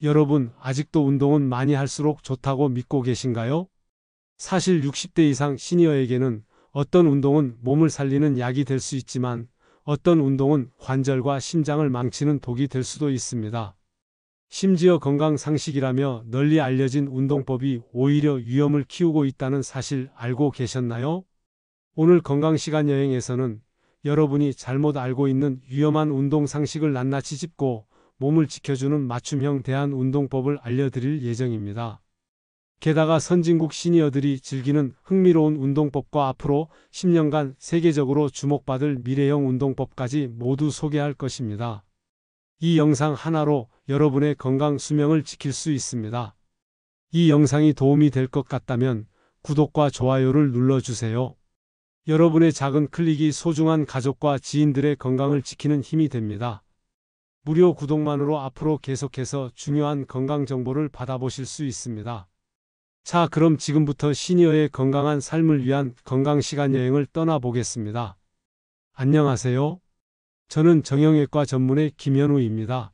여러분, 아직도 운동은 많이 할수록 좋다고 믿고 계신가요? 사실 60대 이상 시니어에게는 어떤 운동은 몸을 살리는 약이 될 수 있지만 어떤 운동은 관절과 심장을 망치는 독이 될 수도 있습니다. 심지어 건강상식이라며 널리 알려진 운동법이 오히려 위험을 키우고 있다는 사실 알고 계셨나요? 오늘 건강시간 여행에서는 여러분이 잘못 알고 있는 위험한 운동상식을 낱낱이 짚고 몸을 지켜주는 맞춤형 대한운동법을 알려드릴 예정입니다. 게다가 선진국 시니어들이 즐기는 흥미로운 운동법과 앞으로 10년간 세계적으로 주목받을 미래형 운동법까지 모두 소개할 것입니다. 이 영상 하나로 여러분의 건강 수명을 지킬 수 있습니다. 이 영상이 도움이 될 것 같다면 구독과 좋아요를 눌러주세요. 여러분의 작은 클릭이 소중한 가족과 지인들의 건강을 지키는 힘이 됩니다. 무료 구독만으로 앞으로 계속해서 중요한 건강 정보를 받아보실 수 있습니다. 자, 그럼 지금부터 시니어의 건강한 삶을 위한 건강시간 여행을 떠나보겠습니다. 안녕하세요. 저는 정형외과 전문의 김현우입니다.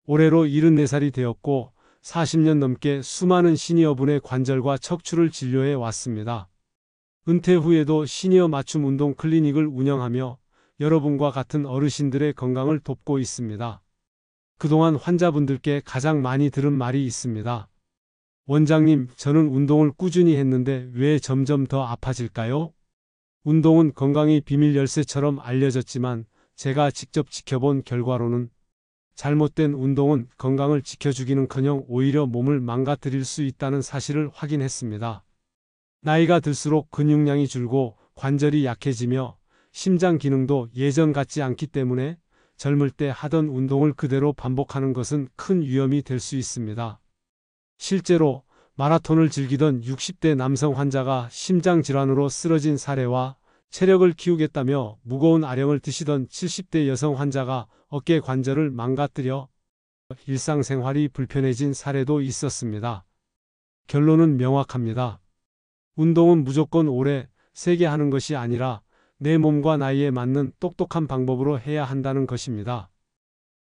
올해로 74살이 되었고 40년 넘게 수많은 시니어분의 관절과 척추를 진료해 왔습니다. 은퇴 후에도 시니어 맞춤 운동 클리닉을 운영하며 여러분과 같은 어르신들의 건강을 돕고 있습니다. 그동안 환자분들께 가장 많이 들은 말이 있습니다. 원장님, 저는 운동을 꾸준히 했는데 왜 점점 더 아파질까요? 운동은 건강의 비밀 열쇠처럼 알려졌지만 제가 직접 지켜본 결과로는 잘못된 운동은 건강을 지켜주기는커녕 오히려 몸을 망가뜨릴 수 있다는 사실을 확인했습니다. 나이가 들수록 근육량이 줄고 관절이 약해지며 심장 기능도 예전 같지 않기 때문에 젊을 때 하던 운동을 그대로 반복하는 것은 큰 위험이 될 수 있습니다. 실제로 마라톤을 즐기던 60대 남성 환자가 심장질환으로 쓰러진 사례와 체력을 키우겠다며 무거운 아령을 드시던 70대 여성 환자가 어깨 관절을 망가뜨려 일상생활이 불편해진 사례도 있었습니다. 결론은 명확합니다. 운동은 무조건 오래, 세게 하는 것이 아니라 내 몸과 나이에 맞는 똑똑한 방법으로 해야 한다는 것입니다.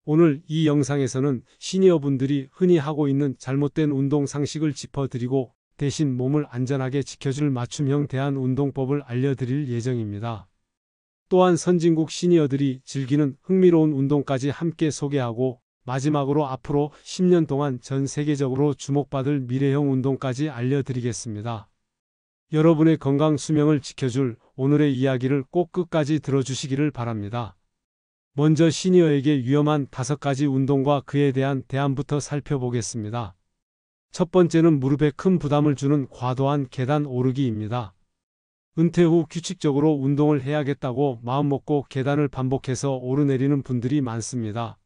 오늘 이 영상에서는 시니어분들이 흔히 하고 있는 잘못된 운동 상식을 짚어드리고 대신 몸을 안전하게 지켜줄 맞춤형 대한운동법을 알려드릴 예정입니다. 또한 선진국 시니어들이 즐기는 흥미로운 운동까지 함께 소개하고 마지막으로 앞으로 10년 동안 전 세계적으로 주목받을 미래형 운동까지 알려드리겠습니다. 여러분의 건강 수명을 지켜줄 오늘의 이야기를 꼭 끝까지 들어주시기를 바랍니다. 먼저 시니어에게 위험한 5가지 운동과 그에 대한 대안부터 살펴보겠습니다. 첫 번째는 무릎에 큰 부담을 주는 과도한 계단 오르기입니다. 은퇴 후 규칙적으로 운동을 해야겠다고 마음먹고 계단을 반복해서 오르내리는 분들이 많습니다.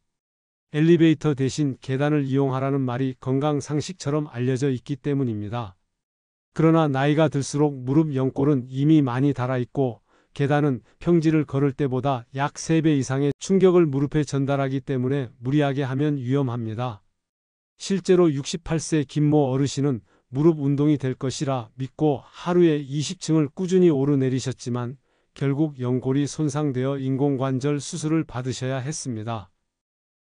엘리베이터 대신 계단을 이용하라는 말이 건강 상식처럼 알려져 있기 때문입니다. 그러나 나이가 들수록 무릎 연골은 이미 많이 닳아있고 계단은 평지를 걸을 때보다 약 3배 이상의 충격을 무릎에 전달하기 때문에 무리하게 하면 위험합니다. 실제로 68세 김모 어르신은 무릎 운동이 될 것이라 믿고 하루에 20층을 꾸준히 오르내리셨지만 결국 연골이 손상되어 인공관절 수술을 받으셔야 했습니다.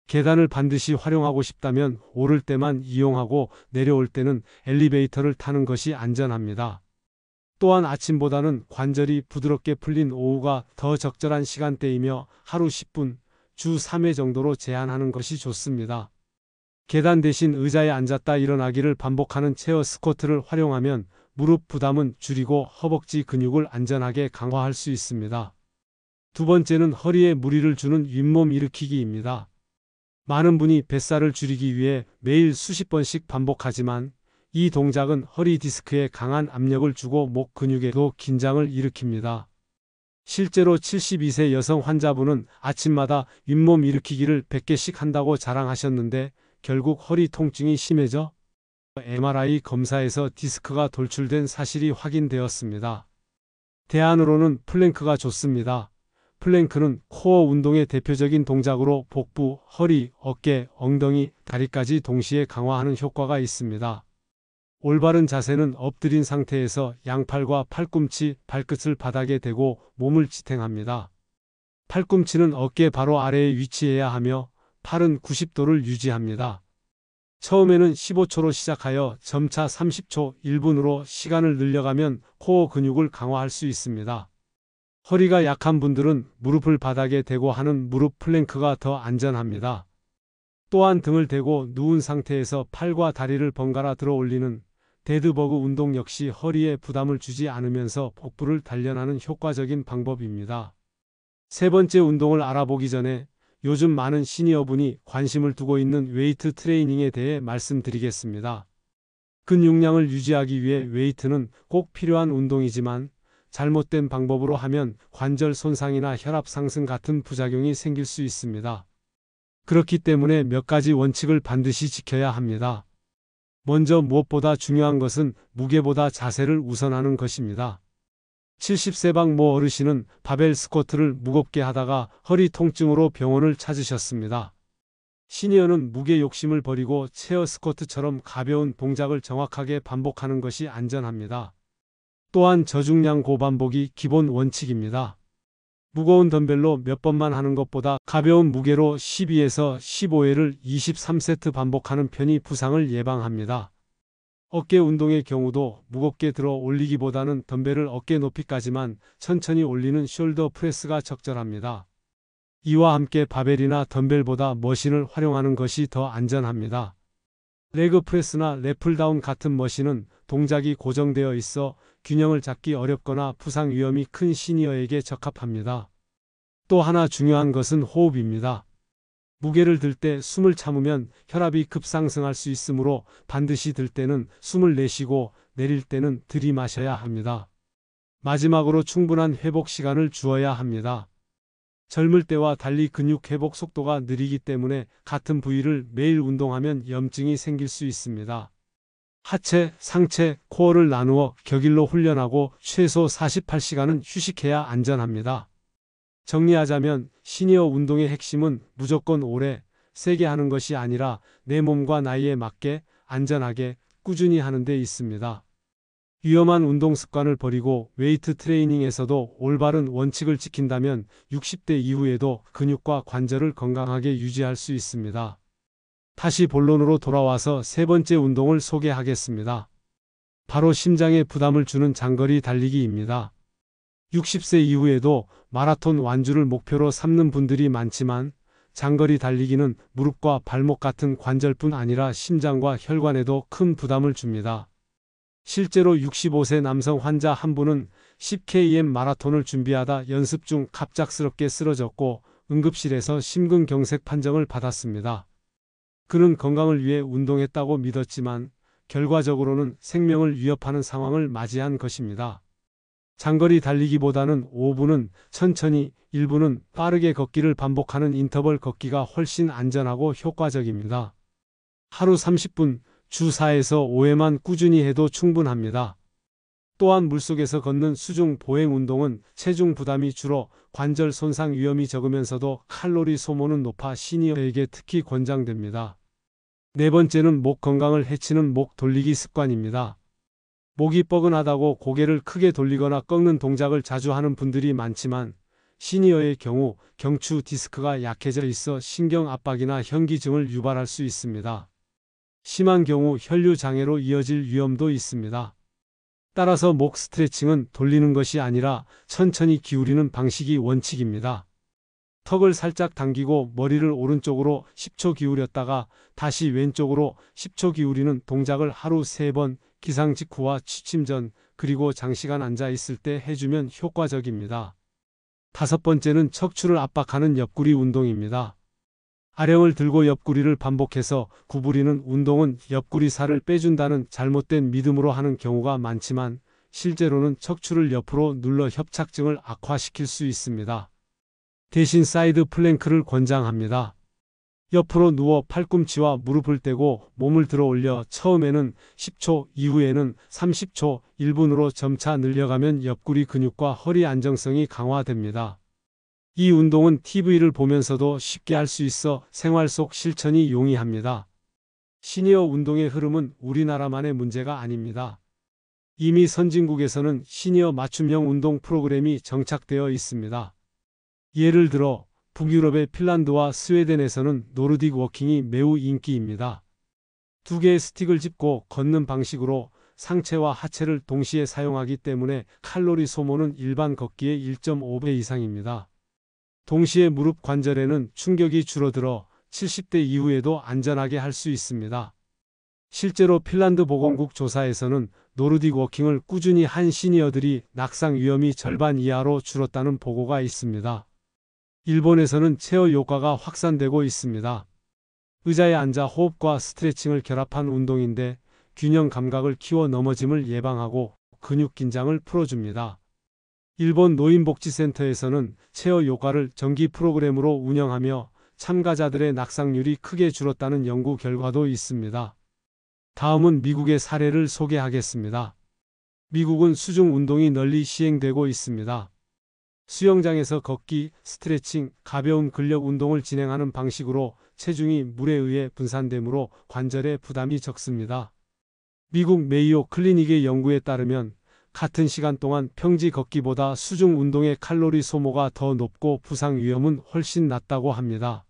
계단을 반드시 활용하고 싶다면 오를 때만 이용하고 내려올 때는 엘리베이터를 타는 것이 안전합니다. 또한 아침보다는 관절이 부드럽게 풀린 오후가 더 적절한 시간대이며 하루 10분, 주 3회 정도로 제한하는 것이 좋습니다. 계단 대신 의자에 앉았다 일어나기를 반복하는 체어 스쿼트를 활용하면 무릎 부담은 줄이고 허벅지 근육을 안전하게 강화할 수 있습니다. 두 번째는 허리에 무리를 주는 윗몸 일으키기입니다. 많은 분이 뱃살을 줄이기 위해 매일 수십 번씩 반복하지만 이 동작은 허리 디스크에 강한 압력을 주고 목 근육에도 긴장을 일으킵니다. 실제로 72세 여성 환자분은 아침마다 윗몸 일으키기를 100개씩 한다고 자랑하셨는데 결국 허리 통증이 심해져 MRI 검사에서 디스크가 돌출된 사실이 확인되었습니다. 대안으로는 플랭크가 좋습니다. 플랭크는 코어 운동의 대표적인 동작으로 복부, 허리, 어깨, 엉덩이, 다리까지 동시에 강화하는 효과가 있습니다. 올바른 자세는 엎드린 상태에서 양팔과 팔꿈치, 발끝을 바닥에 대고 몸을 지탱합니다. 팔꿈치는 어깨 바로 아래에 위치해야 하며 팔은 90도를 유지합니다. 처음에는 15초로 시작하여 점차 30초, 1분으로 시간을 늘려가면 코어 근육을 강화할 수 있습니다. 허리가 약한 분들은 무릎을 바닥에 대고 하는 무릎 플랭크가 더 안전합니다. 또한 등을 대고 누운 상태에서 팔과 다리를 번갈아 들어 올리는 데드버그 운동 역시 허리에 부담을 주지 않으면서 복부를 단련하는 효과적인 방법입니다. 세 번째 운동을 알아보기 전에 요즘 많은 시니어분이 관심을 두고 있는 웨이트 트레이닝에 대해 말씀드리겠습니다. 근육량을 유지하기 위해 웨이트는 꼭 필요한 운동이지만 잘못된 방법으로 하면 관절 손상이나 혈압 상승 같은 부작용이 생길 수 있습니다. 그렇기 때문에 몇 가지 원칙을 반드시 지켜야 합니다. 먼저 무엇보다 중요한 것은 무게보다 자세를 우선하는 것입니다. 70세 모 어르신은 바벨 스쿼트를 무겁게 하다가 허리 통증으로 병원을 찾으셨습니다. 시니어는 무게 욕심을 버리고 체어 스쿼트처럼 가벼운 동작을 정확하게 반복하는 것이 안전합니다. 또한 저중량 고반복이 기본 원칙입니다. 무거운 덤벨로 몇 번만 하는 것보다 가벼운 무게로 12에서 15회를 23세트 반복하는 편이 부상을 예방합니다. 어깨 운동의 경우도 무겁게 들어 올리기보다는 덤벨을 어깨 높이까지만 천천히 올리는 숄더 프레스가 적절합니다. 이와 함께 바벨이나 덤벨보다 머신을 활용하는 것이 더 안전합니다. 레그 프레스나 랩풀다운 같은 머신은 동작이 고정되어 있어 균형을 잡기 어렵거나 부상 위험이 큰 시니어에게 적합합니다. 또 하나 중요한 것은 호흡입니다. 무게를 들 때 숨을 참으면 혈압이 급상승할 수 있으므로 반드시 들 때는 숨을 내쉬고 내릴 때는 들이마셔야 합니다. 마지막으로 충분한 회복 시간을 주어야 합니다. 젊을 때와 달리 근육 회복 속도가 느리기 때문에 같은 부위를 매일 운동하면 염증이 생길 수 있습니다. 하체, 상체, 코어를 나누어 격일로 훈련하고 최소 48시간은 휴식해야 안전합니다. 정리하자면 시니어 운동의 핵심은 무조건 오래, 세게 하는 것이 아니라 내 몸과 나이에 맞게 안전하게 꾸준히 하는 데 있습니다. 위험한 운동 습관을 버리고 웨이트 트레이닝에서도 올바른 원칙을 지킨다면 60대 이후에도 근육과 관절을 건강하게 유지할 수 있습니다. 다시 본론으로 돌아와서 세 번째 운동을 소개하겠습니다. 바로 심장에 부담을 주는 장거리 달리기입니다. 60세 이후에도 마라톤 완주를 목표로 삼는 분들이 많지만 장거리 달리기는 무릎과 발목 같은 관절뿐 아니라 심장과 혈관에도 큰 부담을 줍니다. 실제로 65세 남성 환자 한 분은 10km 마라톤을 준비하다 연습 중 갑작스럽게 쓰러졌고 응급실에서 심근경색 판정을 받았습니다. 그는 건강을 위해 운동했다고 믿었지만 결과적으로는 생명을 위협하는 상황을 맞이한 것입니다. 장거리 달리기보다는 5분은 천천히, 1분은 빠르게 걷기를 반복하는 인터벌 걷기가 훨씬 안전하고 효과적입니다. 하루 30분, 주 4에서 5회만 꾸준히 해도 충분합니다. 또한 물속에서 걷는 수중 보행 운동은 체중 부담이 줄어 관절 손상 위험이 적으면서도 칼로리 소모는 높아 시니어에게 특히 권장됩니다. 네 번째는 목 건강을 해치는 목 돌리기 습관입니다. 목이 뻐근하다고 고개를 크게 돌리거나 꺾는 동작을 자주 하는 분들이 많지만 시니어의 경우 경추 디스크가 약해져 있어 신경 압박이나 현기증을 유발할 수 있습니다. 심한 경우 혈류 장애로 이어질 위험도 있습니다. 따라서 목 스트레칭은 돌리는 것이 아니라 천천히 기울이는 방식이 원칙입니다. 턱을 살짝 당기고 머리를 오른쪽으로 10초 기울였다가 다시 왼쪽으로 10초 기울이는 동작을 하루 3번, 기상 직후와 취침 전, 그리고 장시간 앉아 있을 때 해주면 효과적입니다. 다섯 번째는 척추를 압박하는 옆구리 운동입니다. 아령을 들고 옆구리를 반복해서 구부리는 운동은 옆구리 살을 빼준다는 잘못된 믿음으로 하는 경우가 많지만 실제로는 척추를 옆으로 눌러 협착증을 악화시킬 수 있습니다. 대신 사이드 플랭크를 권장합니다. 옆으로 누워 팔꿈치와 무릎을 떼고 몸을 들어 올려 처음에는 10초, 이후에는 30초, 1분으로 점차 늘려가면 옆구리 근육과 허리 안정성이 강화됩니다. 이 운동은 TV를 보면서도 쉽게 할 수 있어 생활 속 실천이 용이합니다. 시니어 운동의 흐름은 우리나라만의 문제가 아닙니다. 이미 선진국에서는 시니어 맞춤형 운동 프로그램이 정착되어 있습니다. 예를 들어 북유럽의 핀란드와 스웨덴에서는 노르딕 워킹이 매우 인기입니다. 두 개의 스틱을 짚고 걷는 방식으로 상체와 하체를 동시에 사용하기 때문에 칼로리 소모는 일반 걷기의 1.5배 이상입니다. 동시에 무릎 관절에는 충격이 줄어들어 70대 이후에도 안전하게 할 수 있습니다. 실제로 핀란드 보건국 조사에서는 노르딕 워킹을 꾸준히 한 시니어들이 낙상 위험이 절반 이하로 줄었다는 보고가 있습니다. 일본에서는 체어 요가가 확산되고 있습니다. 의자에 앉아 호흡과 스트레칭을 결합한 운동인데 균형 감각을 키워 넘어짐을 예방하고 근육 긴장을 풀어줍니다. 일본 노인복지센터에서는 체어 요가를 정기 프로그램으로 운영하며 참가자들의 낙상률이 크게 줄었다는 연구 결과도 있습니다. 다음은 미국의 사례를 소개하겠습니다. 미국은 수중 운동이 널리 시행되고 있습니다. 수영장에서 걷기, 스트레칭, 가벼운 근력 운동을 진행하는 방식으로 체중이 물에 의해 분산되므로 관절에 부담이 적습니다. 미국 메이오 클리닉의 연구에 따르면 같은 시간 동안 평지 걷기보다 수중 운동의 칼로리 소모가 더 높고 부상 위험은 훨씬 낮다고 합니다.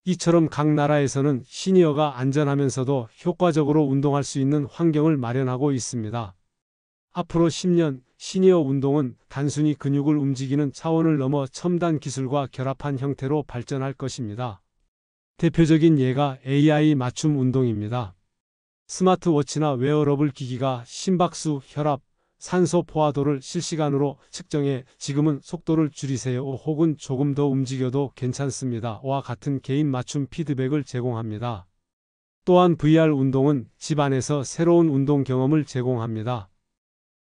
이처럼 각 나라에서는 시니어가 안전하면서도 효과적으로 운동할 수 있는 환경을 마련하고 있습니다. 앞으로 10년 시니어 운동은 단순히 근육을 움직이는 차원을 넘어 첨단 기술과 결합한 형태로 발전할 것입니다. 대표적인 예가 AI 맞춤 운동입니다. 스마트워치나 웨어러블 기기가 심박수, 혈압, 산소 포화도를 실시간으로 측정해 지금은 속도를 줄이세요 혹은 조금 더 움직여도 괜찮습니다와 같은 개인 맞춤 피드백을 제공합니다. 또한 VR 운동은 집 안에서 새로운 운동 경험을 제공합니다.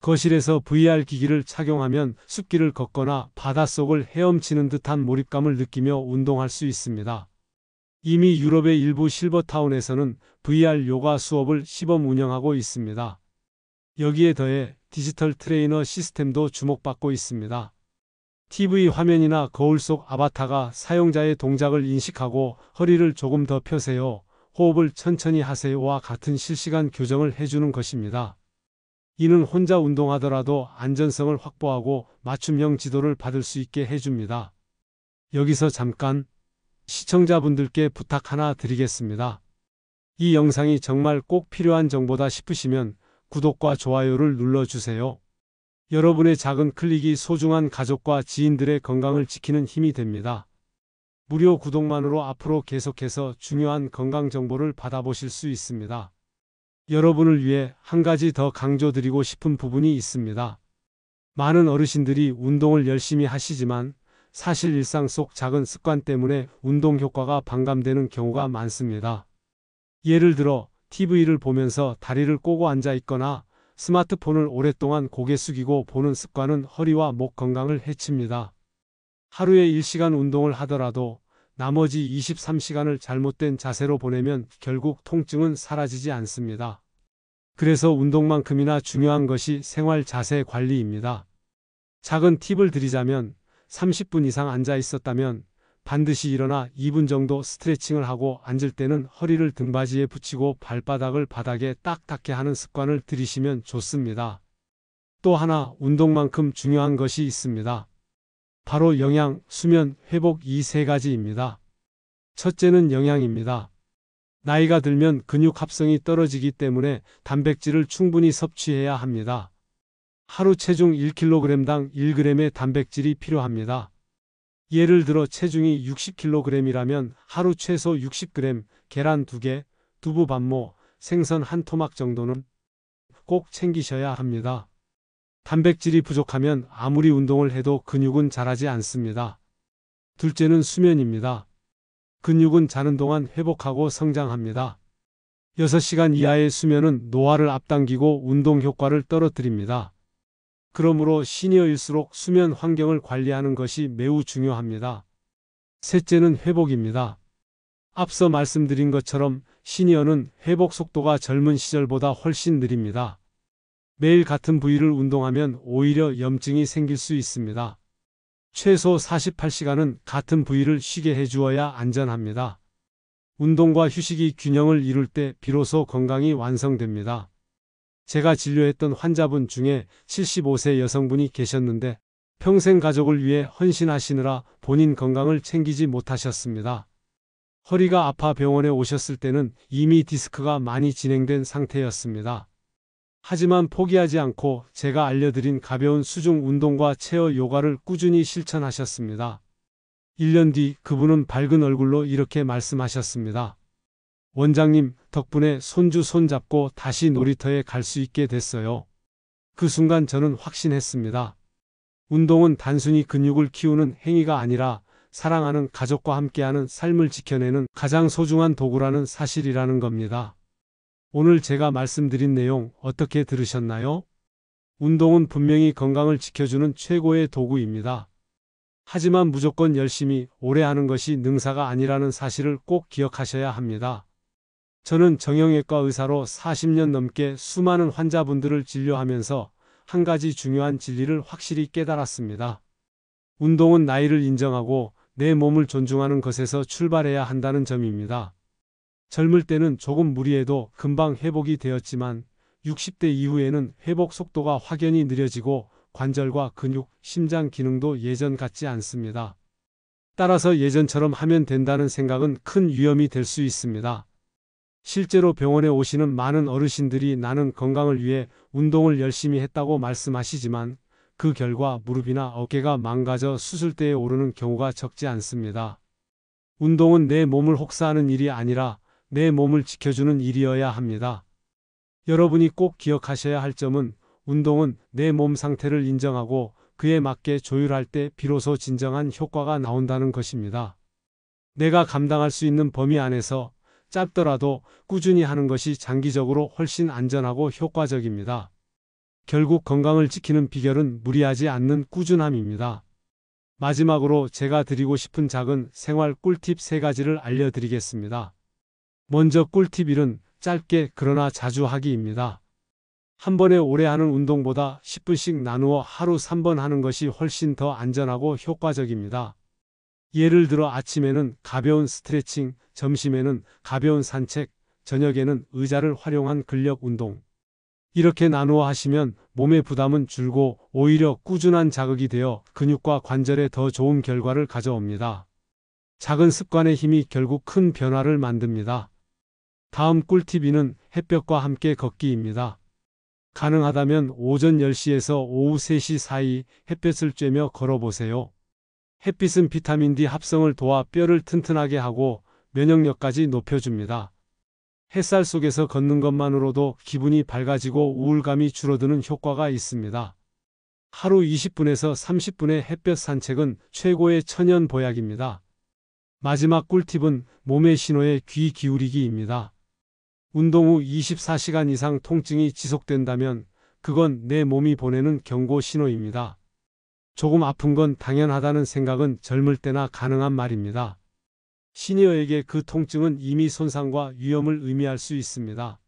거실에서 VR 기기를 착용하면 숲길을 걷거나 바닷속을 헤엄치는 듯한 몰입감을 느끼며 운동할 수 있습니다. 이미 유럽의 일부 실버타운에서는 VR 요가 수업을 시범 운영하고 있습니다. 여기에 더해 디지털 트레이너 시스템도 주목받고 있습니다. TV 화면이나 거울 속 아바타가 사용자의 동작을 인식하고 허리를 조금 더 펴세요, 호흡을 천천히 하세요와 같은 실시간 교정을 해주는 것입니다. 이는 혼자 운동하더라도 안전성을 확보하고 맞춤형 지도를 받을 수 있게 해줍니다. 여기서 잠깐 시청자분들께 부탁 하나 드리겠습니다. 이 영상이 정말 꼭 필요한 정보다 싶으시면 구독과 좋아요를 눌러주세요. 여러분의 작은 클릭이 소중한 가족과 지인들의 건강을 지키는 힘이 됩니다. 무료 구독만으로 앞으로 계속해서 중요한 건강 정보를 받아보실 수 있습니다. 여러분을 위해 한 가지 더 강조드리고 싶은 부분이 있습니다. 많은 어르신들이 운동을 열심히 하시지만 사실 일상 속 작은 습관 때문에 운동 효과가 반감되는 경우가 많습니다. 예를 들어 TV를 보면서 다리를 꼬고 앉아 있거나 스마트폰을 오랫동안 고개 숙이고 보는 습관은 허리와 목 건강을 해칩니다. 하루에 1시간 운동을 하더라도 나머지 23시간을 잘못된 자세로 보내면 결국 통증은 사라지지 않습니다. 그래서 운동만큼이나 중요한 것이 생활 자세 관리입니다. 작은 팁을 드리자면 30분 이상 앉아 있었다면 반드시 일어나 2분 정도 스트레칭을 하고 앉을 때는 허리를 등받이에 붙이고 발바닥을 바닥에 딱 닿게 하는 습관을 들이시면 좋습니다. 또 하나 운동만큼 중요한 것이 있습니다. 바로 영양, 수면, 회복 이 세 가지입니다. 첫째는 영양입니다. 나이가 들면 근육 합성이 떨어지기 때문에 단백질을 충분히 섭취해야 합니다. 하루 체중 1kg당 1g의 단백질이 필요합니다. 예를 들어 체중이 60kg이라면 하루 최소 60g, 계란 2개, 두부 반모, 생선 한 토막 정도는 꼭 챙기셔야 합니다. 단백질이 부족하면 아무리 운동을 해도 근육은 자라지 않습니다. 둘째는 수면입니다. 근육은 자는 동안 회복하고 성장합니다. 6시간 이하의 수면은 노화를 앞당기고 운동 효과를 떨어뜨립니다. 그러므로 시니어일수록 수면 환경을 관리하는 것이 매우 중요합니다. 셋째는 회복입니다. 앞서 말씀드린 것처럼 시니어는 회복 속도가 젊은 시절보다 훨씬 느립니다. 매일 같은 부위를 운동하면 오히려 염증이 생길 수 있습니다. 최소 48시간은 같은 부위를 쉬게 해주어야 안전합니다. 운동과 휴식이 균형을 이룰 때 비로소 건강이 완성됩니다. 제가 진료했던 환자분 중에 75세 여성분이 계셨는데 평생 가족을 위해 헌신하시느라 본인 건강을 챙기지 못하셨습니다. 허리가 아파 병원에 오셨을 때는 이미 디스크가 많이 진행된 상태였습니다. 하지만 포기하지 않고 제가 알려드린 가벼운 수중 운동과 체어 요가를 꾸준히 실천하셨습니다. 1년 뒤 그분은 밝은 얼굴로 이렇게 말씀하셨습니다. 원장님, 덕분에 손주 손잡고 다시 놀이터에 갈 수 있게 됐어요. 그 순간 저는 확신했습니다. 운동은 단순히 근육을 키우는 행위가 아니라 사랑하는 가족과 함께하는 삶을 지켜내는 가장 소중한 도구라는 사실이라는 겁니다. 오늘 제가 말씀드린 내용 어떻게 들으셨나요? 운동은 분명히 건강을 지켜주는 최고의 도구입니다. 하지만 무조건 열심히 오래 하는 것이 능사가 아니라는 사실을 꼭 기억하셔야 합니다. 저는 정형외과 의사로 40년 넘게 수많은 환자분들을 진료하면서 한 가지 중요한 진리를 확실히 깨달았습니다. 운동은 나이를 인정하고 내 몸을 존중하는 것에서 출발해야 한다는 점입니다. 젊을 때는 조금 무리해도 금방 회복이 되었지만 60대 이후에는 회복 속도가 확연히 느려지고 관절과 근육, 심장 기능도 예전 같지 않습니다. 따라서 예전처럼 하면 된다는 생각은 큰 위험이 될 수 있습니다. 실제로 병원에 오시는 많은 어르신들이 나는 건강을 위해 운동을 열심히 했다고 말씀하시지만 그 결과 무릎이나 어깨가 망가져 수술대에 오르는 경우가 적지 않습니다. 운동은 내 몸을 혹사하는 일이 아니라 내 몸을 지켜주는 일이어야 합니다. 여러분이 꼭 기억하셔야 할 점은 운동은 내 몸 상태를 인정하고 그에 맞게 조율할 때 비로소 진정한 효과가 나온다는 것입니다. 내가 감당할 수 있는 범위 안에서 짧더라도 꾸준히 하는 것이 장기적으로 훨씬 안전하고 효과적입니다. 결국 건강을 지키는 비결은 무리하지 않는 꾸준함입니다. 마지막으로 제가 드리고 싶은 작은 생활 꿀팁 3가지를 알려드리겠습니다. 먼저 꿀팁 1은 짧게 그러나 자주 하기입니다. 한 번에 오래 하는 운동보다 10분씩 나누어 하루 3번 하는 것이 훨씬 더 안전하고 효과적입니다. 예를 들어 아침에는 가벼운 스트레칭, 점심에는 가벼운 산책, 저녁에는 의자를 활용한 근력 운동. 이렇게 나누어 하시면 몸의 부담은 줄고 오히려 꾸준한 자극이 되어 근육과 관절에 더 좋은 결과를 가져옵니다. 작은 습관의 힘이 결국 큰 변화를 만듭니다. 다음 꿀팁 2는 햇볕과 함께 걷기입니다. 가능하다면 오전 10시에서 오후 3시 사이 햇볕을 쬐며 걸어보세요. 햇빛은 비타민 D 합성을 도와 뼈를 튼튼하게 하고 면역력까지 높여줍니다. 햇살 속에서 걷는 것만으로도 기분이 밝아지고 우울감이 줄어드는 효과가 있습니다. 하루 20분에서 30분의 햇볕 산책은 최고의 천연 보약입니다. 마지막 꿀팁은 몸의 신호에 귀 기울이기입니다. 운동 후 24시간 이상 통증이 지속된다면 그건 내 몸이 보내는 경고 신호입니다. 조금 아픈 건 당연하다는 생각은 젊을 때나 가능한 말입니다. 시니어에게 그 통증은 이미 손상과 위험을 의미할 수 있습니다.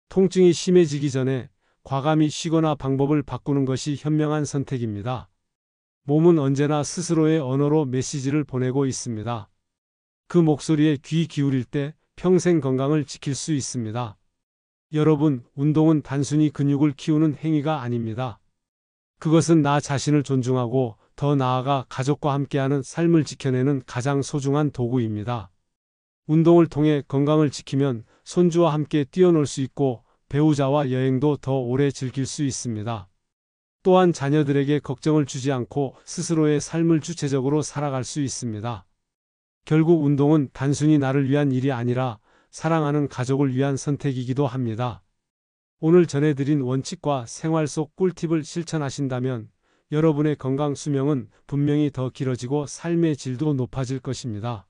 통증이 심해지기 전에 과감히 쉬거나 방법을 바꾸는 것이 현명한 선택입니다. 몸은 언제나 스스로의 언어로 메시지를 보내고 있습니다. 그 목소리에 귀 기울일 때 평생 건강을 지킬 수 있습니다. 여러분, 운동은 단순히 근육을 키우는 행위가 아닙니다. 그것은 나 자신을 존중하고 더 나아가 가족과 함께하는 삶을 지켜내는 가장 소중한 도구입니다. 운동을 통해 건강을 지키면 손주와 함께 뛰어놀 수 있고 배우자와 여행도 더 오래 즐길 수 있습니다. 또한 자녀들에게 걱정을 주지 않고 스스로의 삶을 주체적으로 살아갈 수 있습니다. 결국 운동은 단순히 나를 위한 일이 아니라 사랑하는 가족을 위한 선택이기도 합니다. 오늘 전해드린 원칙과 생활 속 꿀팁을 실천하신다면 여러분의 건강 수명은 분명히 더 길어지고 삶의 질도 높아질 것입니다.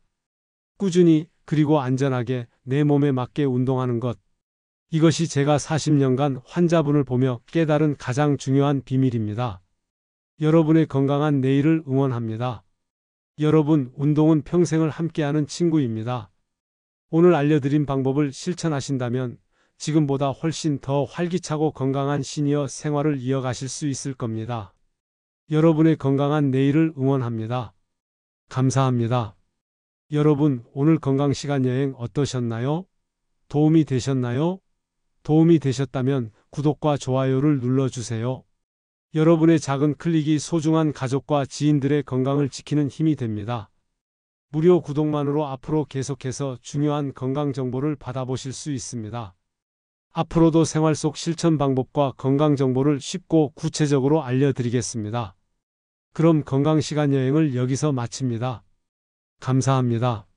꾸준히 그리고 안전하게 내 몸에 맞게 운동하는 것. 이것이 제가 40년간 환자분을 보며 깨달은 가장 중요한 비밀입니다. 여러분의 건강한 내일을 응원합니다. 여러분, 운동은 평생을 함께하는 친구입니다. 오늘 알려드린 방법을 실천하신다면 지금보다 훨씬 더 활기차고 건강한 시니어 생활을 이어가실 수 있을 겁니다. 여러분의 건강한 내일을 응원합니다. 감사합니다. 여러분, 오늘 건강시간 여행 어떠셨나요? 도움이 되셨나요? 도움이 되셨다면 구독과 좋아요를 눌러주세요. 여러분의 작은 클릭이 소중한 가족과 지인들의 건강을 지키는 힘이 됩니다. 무료 구독만으로 앞으로 계속해서 중요한 건강 정보를 받아보실 수 있습니다. 앞으로도 생활 속 실천 방법과 건강 정보를 쉽고 구체적으로 알려드리겠습니다. 그럼 건강 시간 여행을 여기서 마칩니다. 감사합니다.